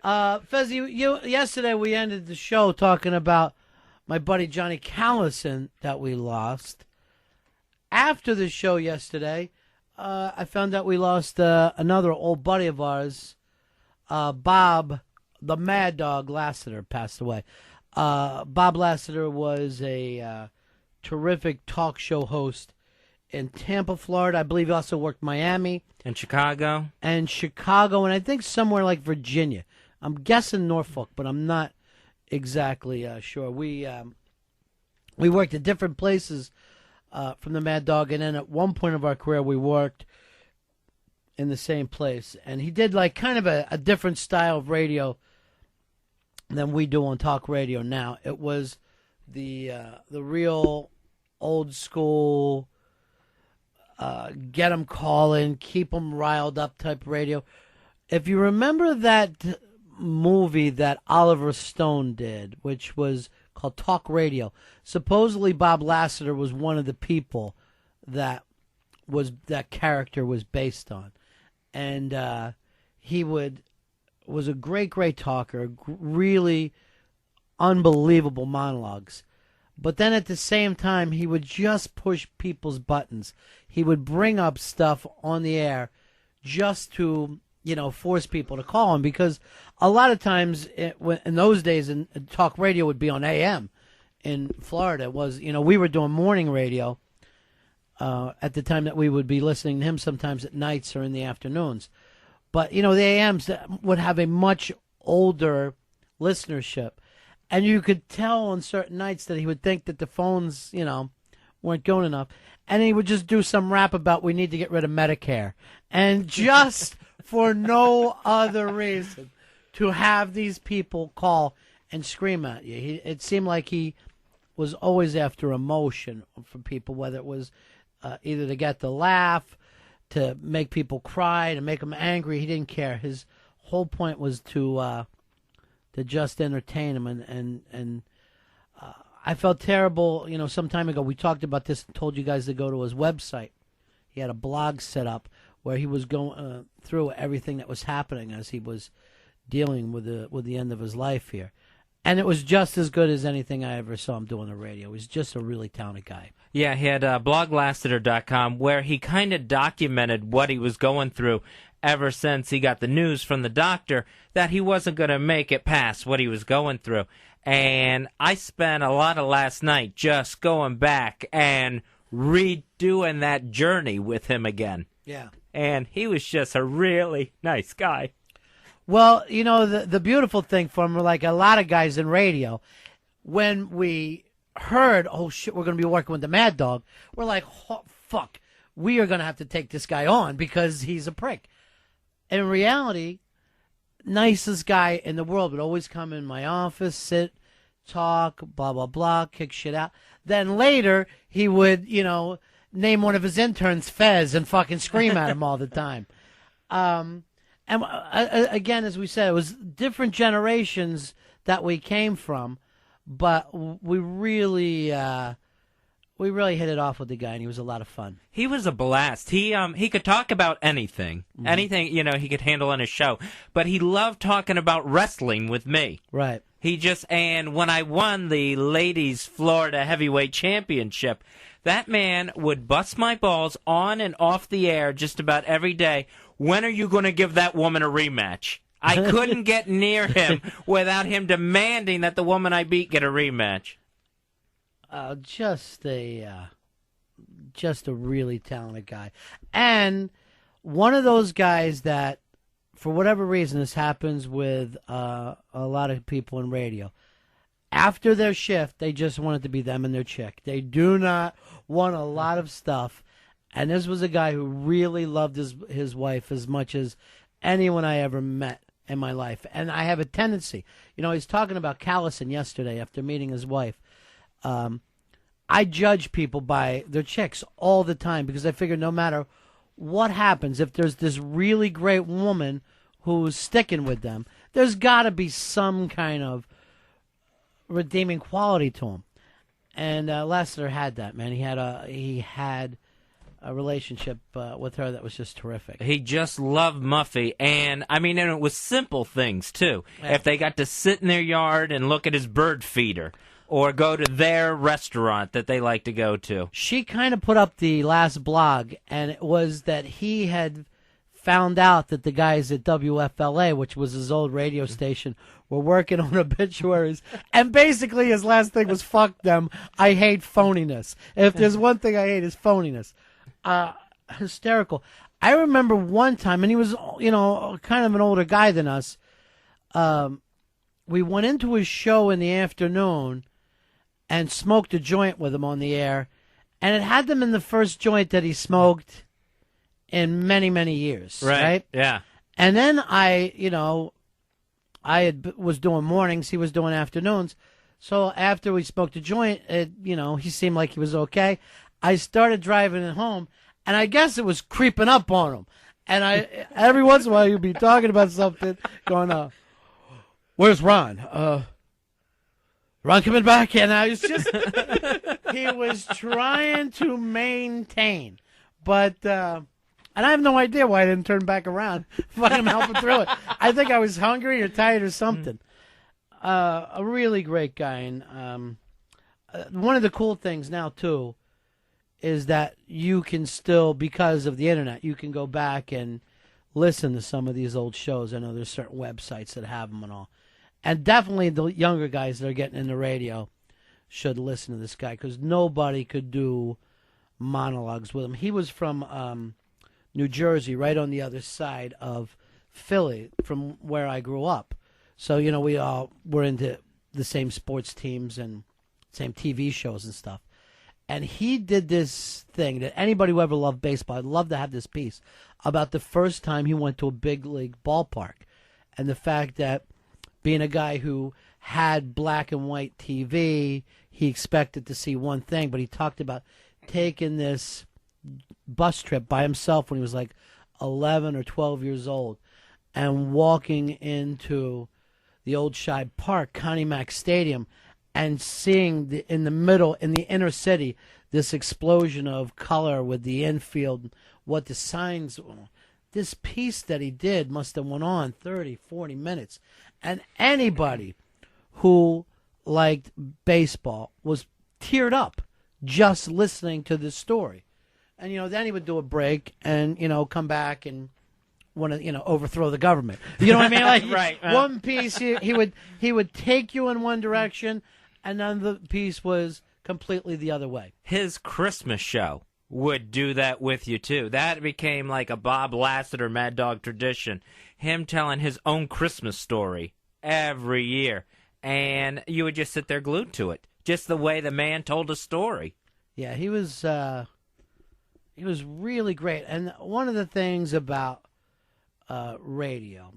Fez, yesterday we ended the show talking about my buddy Johnny Callison that we lost. After the show yesterday, I found out we lost another old buddy of ours, Bob, the Mad Dog Lassiter, passed away. Bob Lassiter was a terrific talk show host in Tampa, Florida. I believe he also worked Miami. And Chicago. And I think somewhere like Virginia. I'm guessing Norfolk, but I'm not exactly sure. We worked at different places from the Mad Dog, and then at one point of our career we worked in the same place. And he did like kind of a different style of radio than we do on talk radio now. It was the real old school, get 'em calling, keep 'em riled up type radio. If you remember that movie that Oliver Stone did, which was called Talk Radio, supposedly Bob Lassiter was one of the people that character was based on. And he was a great talker, really unbelievable monologues. But then at the same time, he would just push people's buttons. He would bring up stuff on the air just to, force people to call him, because a lot of times in those days, talk radio would be on AM in Florida. It was, we were doing morning radio at the time that we would be listening to him sometimes at nights or in the afternoons. But, the AMs would have a much older listenership. And you could tell on certain nights that he would think that the phones, weren't going enough. And he would just do some rap about we need to get rid of Medicare. And just for no other reason to have these people call and scream at you. It seemed like he was always after emotion for people, whether it was either to get the laugh, to make people cry, to make them angry. He didn't care. His whole point was to just entertain them. And I felt terrible, some time ago. We talked about this and told you guys to go to his website. He had a blog set up where he was going through everything that was happening as he was dealing with the end of his life here. And it was just as good as anything I ever saw him do on the radio. He was just a really talented guy. Yeah, he had bloglassiter.com where he kind of documented what he was going through ever since he got the news from the doctor that he wasn't going to make it past what he was going through. And I spent a lot of last night just going back and redoing that journey with him again. Yeah. And he was just a really nice guy. Well, the beautiful thing for him, like a lot of guys in radio, when we heard, oh, shit, we're going to be working with the Mad Dog, we're like, oh, fuck, we are going to have to take this guy on because he's a prick. In reality, nicest guy in the world would always come in my office, sit, talk, blah, blah, blah, kick shit out. Then later, he would, name one of his interns Fez and fucking scream at him all the time. And again, as we said, it was different generations that we came from, but we really hit it off with the guy, and he was a lot of fun. He was a blast. He could talk about anything, anything he could handle on his show, but he loved talking about wrestling with me. Right. And when I won the ladies Florida Heavyweight Championship, that man would bust my balls on and off the air just about every day. When are you going to give that woman a rematch? I couldn't get near him without him demanding that the woman I beat get a rematch. Just a really talented guy. And one of those guys that, for whatever reason, this happens with a lot of people in radio. After their shift, they just want it to be them and their chick. They do not want a lot of stuff. And this was a guy who really loved his wife as much as anyone I ever met in my life. And I have a tendency, he's talking about Callison yesterday after meeting his wife. I judge people by their chicks all the time because I figure no matter what happens, if there's this really great woman who's sticking with them, there's got to be some kind of redeeming quality to him. And Lassiter had that, man. He had a relationship with her that was just terrific. He just loved Muffy, and I mean, and it was simple things too. Yeah. If they got to sit in their yard and look at his bird feeder, or go to their restaurant that they like to go to. She kind of put up the last blog, and it was that he had found out that the guys at WFLA, which was his old radio station, were working on obituaries, and basically his last thing was, fuck them, I hate phoniness. If there's one thing I hate, is phoniness. Hysterical. I remember one time, and he was, kind of an older guy than us, we went into his show in the afternoon and smoked a joint with him on the air, and it had them in the first joint that he smoked in many, many years. Right? Yeah. And then was doing mornings, he was doing afternoons. So after we smoked a joint, he seemed like he was okay. I started driving it home, and I guess it was creeping up on him. And every once in a while, he'd be talking about something, going, where's Ron? Ron coming back? And I was just, he was trying to maintain. But, and I have no idea why I didn't turn back around, but I'm helping through it. I think I was hungry or tired or something. A really great guy. And one of the cool things now, too, is that you can still, because of the internet, you can go back and listen to some of these old shows. I know there's certain websites that have them and all. And definitely the younger guys that are getting into radio should listen to this guy, because nobody could do monologues with him. He was from New Jersey, right on the other side of Philly, from where I grew up. So, we all were into the same sports teams and same TV shows and stuff. And he did this thing that anybody who ever loved baseball, I'd love to have this piece, about the first time he went to a big league ballpark. And the fact that being a guy who had black and white TV, he expected to see one thing, but he talked about taking this bus trip by himself when he was like 11 or 12 years old and walking into the old Shibe Park, Connie Mack Stadium, and seeing in the middle, in the inner city, this explosion of color with the infield, what the signs were. This piece that he did must have went on 30, 40 minutes. And anybody who liked baseball was teared up just listening to this story. And, then he would do a break and, come back and want to, overthrow the government. You know what I mean? Like, Right. One piece, he would take you in one direction, and then the piece was completely the other way. His Christmas show would do that with you, too. That became like a Bob Lassiter Mad Dog tradition. Him telling his own Christmas story every year. And you would just sit there glued to it. Just the way the man told a story. Yeah, he was really great. And one of the things about radio,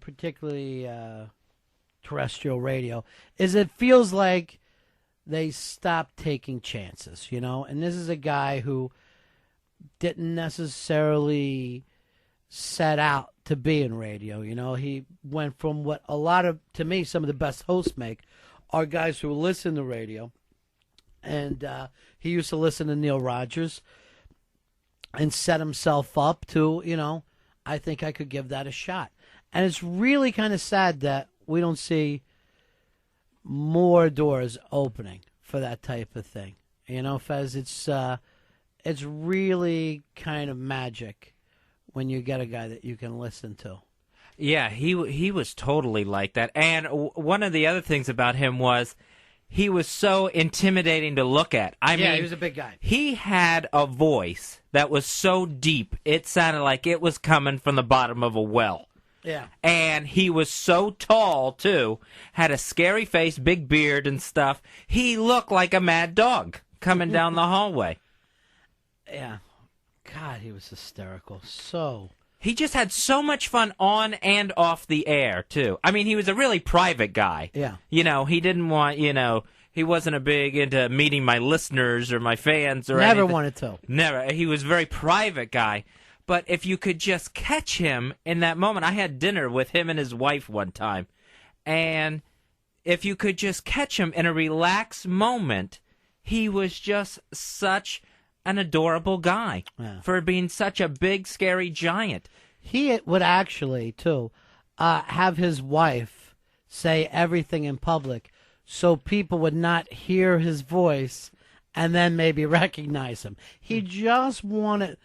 particularly terrestrial radio, is it feels like they stopped taking chances, And this is a guy who didn't necessarily set out to be in radio, He went from what to me, some of the best hosts make are guys who listen to radio. And he used to listen to Neil Rogers and set himself up to, I think I could give that a shot. And it's really kind of sad that we don't see more doors opening for that type of thing. Fez, it's really kind of magic when you get a guy that you can listen to. Yeah, he was totally like that. And one of the other things about him was he was so intimidating to look at. I mean, he was a big guy. He had a voice that was so deep, it sounded like it was coming from the bottom of a well. Yeah. And he was so tall, too. Had a scary face, big beard and stuff. He looked like a mad dog coming down the hallway. Yeah. God, he was hysterical. So... He just had so much fun on and off the air, too. I mean, he was a really private guy. Yeah. He didn't want, he wasn't a big into meeting my listeners or my fans or Never anything. wanted to. Never. He was a very private guy. But if you could just catch him in that moment, I had dinner with him and his wife one time. And if you could just catch him in a relaxed moment, he was just such an adorable guy for being such a big, scary giant. He would actually, too, have his wife say everything in public so people would not hear his voice and then maybe recognize him. He just wanted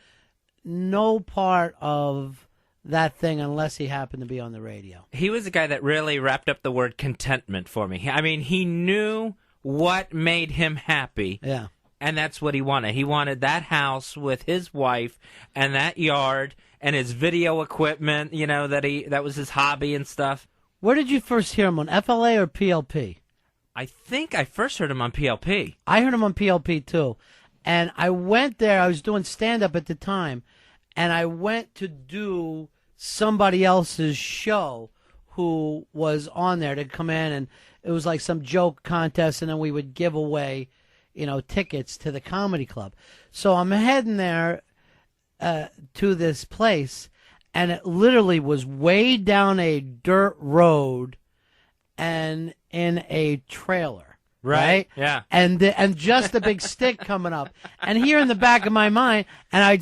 no part of that thing unless he happened to be on the radio. He was a guy that really wrapped up the word contentment for me. I mean, he knew what made him happy. Yeah. And that's what he wanted. He wanted that house with his wife and that yard and his video equipment, you know, that was his hobby and stuff. Where did you first hear him, on FLA or PLP? I think I first heard him on PLP. I heard him on PLP, too. And I went there. I was doing stand-up at the time, and I went to do somebody else's show who was on there to come in, and it was like some joke contest, and then we would give away, you know, tickets to the comedy club. So I'm heading there to this place, and it literally was way down a dirt road and in a trailer. Right? Yeah. And just a big stick coming up. And here in the back of my mind, I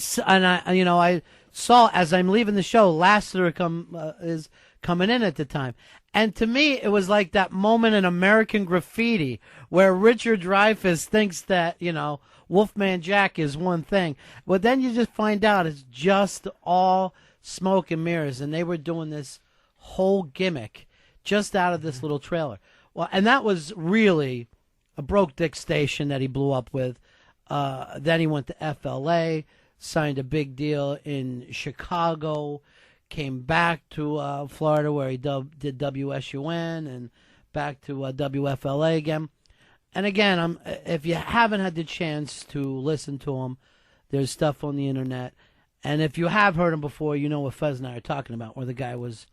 saw as I'm leaving the show, Lassiter is coming in at the time. And to me, it was like that moment in American Graffiti where Richard Dreyfuss thinks that, you know, Wolfman Jack is one thing. But then you just find out it's just all smoke and mirrors. And they were doing this whole gimmick just out of this little trailer. Well, and that was really a broke dick station that he blew up with. Then he went to FLA, signed a big deal in Chicago, came back to Florida where he did WSUN and back to WFLA again. And again, if you haven't had the chance to listen to him, there's stuff on the internet. And if you have heard him before, you know what Fez and I are talking about, where the guy was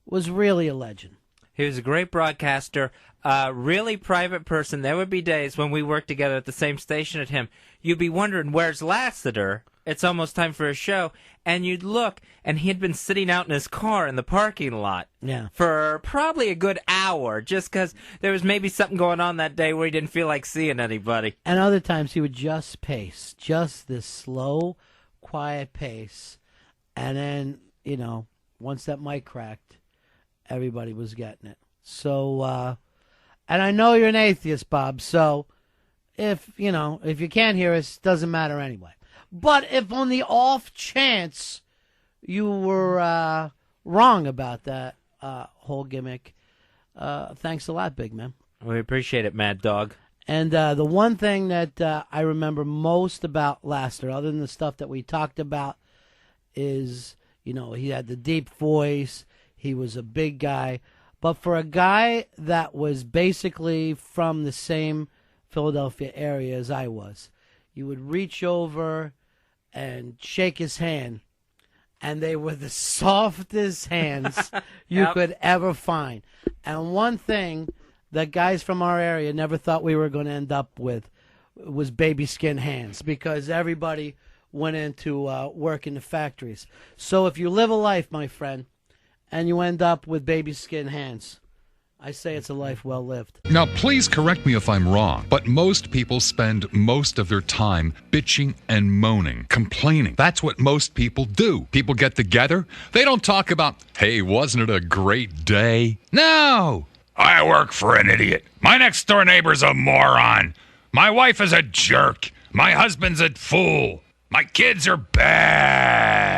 really a legend. He was a great broadcaster, a really private person. There would be days when we worked together at the same station at him. You'd be wondering, where's Lassiter? It's almost time for a show. And you'd look, and he had been sitting out in his car in the parking lot for probably a good hour, just because there was maybe something going on that day where he didn't feel like seeing anybody. And other times he would just pace, just this slow, quiet pace. And then, you know, once that mic cracked, everybody was getting it. So, and I know you're an atheist, Bob, so if you can't hear us, doesn't matter anyway. But if on the off chance you were wrong about that whole gimmick, thanks a lot, big man. We appreciate it, Mad Dog. And the one thing that I remember most about Lassiter, other than the stuff that we talked about, is, you know, he had the deep voice. He was a big guy. But for a guy that was basically from the same Philadelphia area as I was, you would reach over and shake his hand, and they were the softest hands you could ever find. And one thing that guys from our area never thought we were going to end up with was baby skin hands, because everybody went into work in the factories. So if you live a life, my friend, and you end up with baby skin hands, I say it's a life well lived. Now, please correct me if I'm wrong, but most people spend most of their time bitching and moaning, complaining. That's what most people do. People get together. They don't talk about, hey, wasn't it a great day? No! I work for an idiot. My next door neighbor's a moron. My wife is a jerk. My husband's a fool. My kids are bad.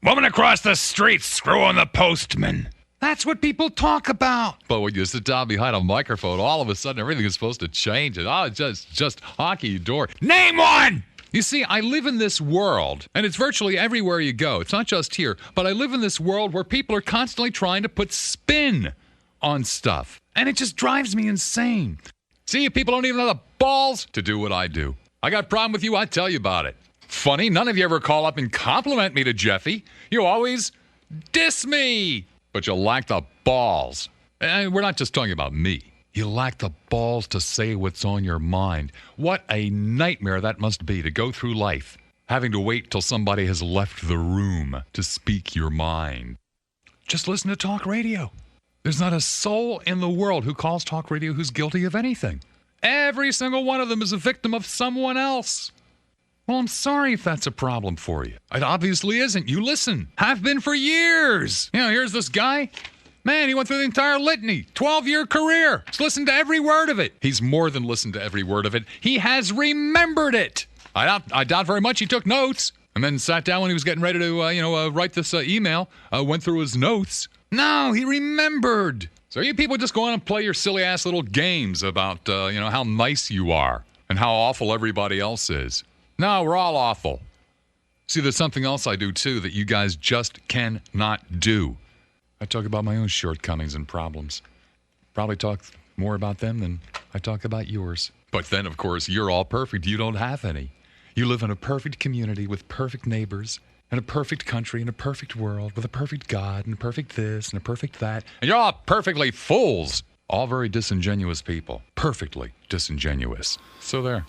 Woman across the street screwing the postman. That's what people talk about. But when you sit down behind a microphone, all of a sudden everything is supposed to change. And it's just hockey door. Name one! You see, I live in this world, and it's virtually everywhere you go. It's not just here, but I live in this world where people are constantly trying to put spin on stuff. And it just drives me insane. See, people don't even have the balls to do what I do. I got a problem with you, I tell you about it. Funny, none of you ever call up and compliment me to Jeffy. You always diss me. But you lack the balls. And we're not just talking about me. You lack the balls to say what's on your mind. What a nightmare that must be to go through life, having to wait till somebody has left the room to speak your mind. Just listen to talk radio. There's not a soul in the world who calls talk radio who's guilty of anything. Every single one of them is a victim of someone else. Well, I'm sorry if that's a problem for you. It obviously isn't. You listen. Have been for years. You know, here's this guy. Man, he went through the entire litany. 12-year career. He's listened to every word of it. He's more than listened to every word of it. He has remembered it. I doubt very much he took notes and then sat down when he was getting ready to, write this email, went through his notes. No, he remembered. So you people just go on and play your silly-ass little games about, how nice you are and how awful everybody else is. No, we're all awful. See, there's something else I do, too, that you guys just cannot do. I talk about my own shortcomings and problems. Probably talk more about them than I talk about yours. But then, of course, you're all perfect. You don't have any. You live in a perfect community with perfect neighbors, in a perfect country, in a perfect world, with a perfect God, and a perfect this, and a perfect that. And you're all perfectly fools. All very disingenuous people. Perfectly disingenuous. So there.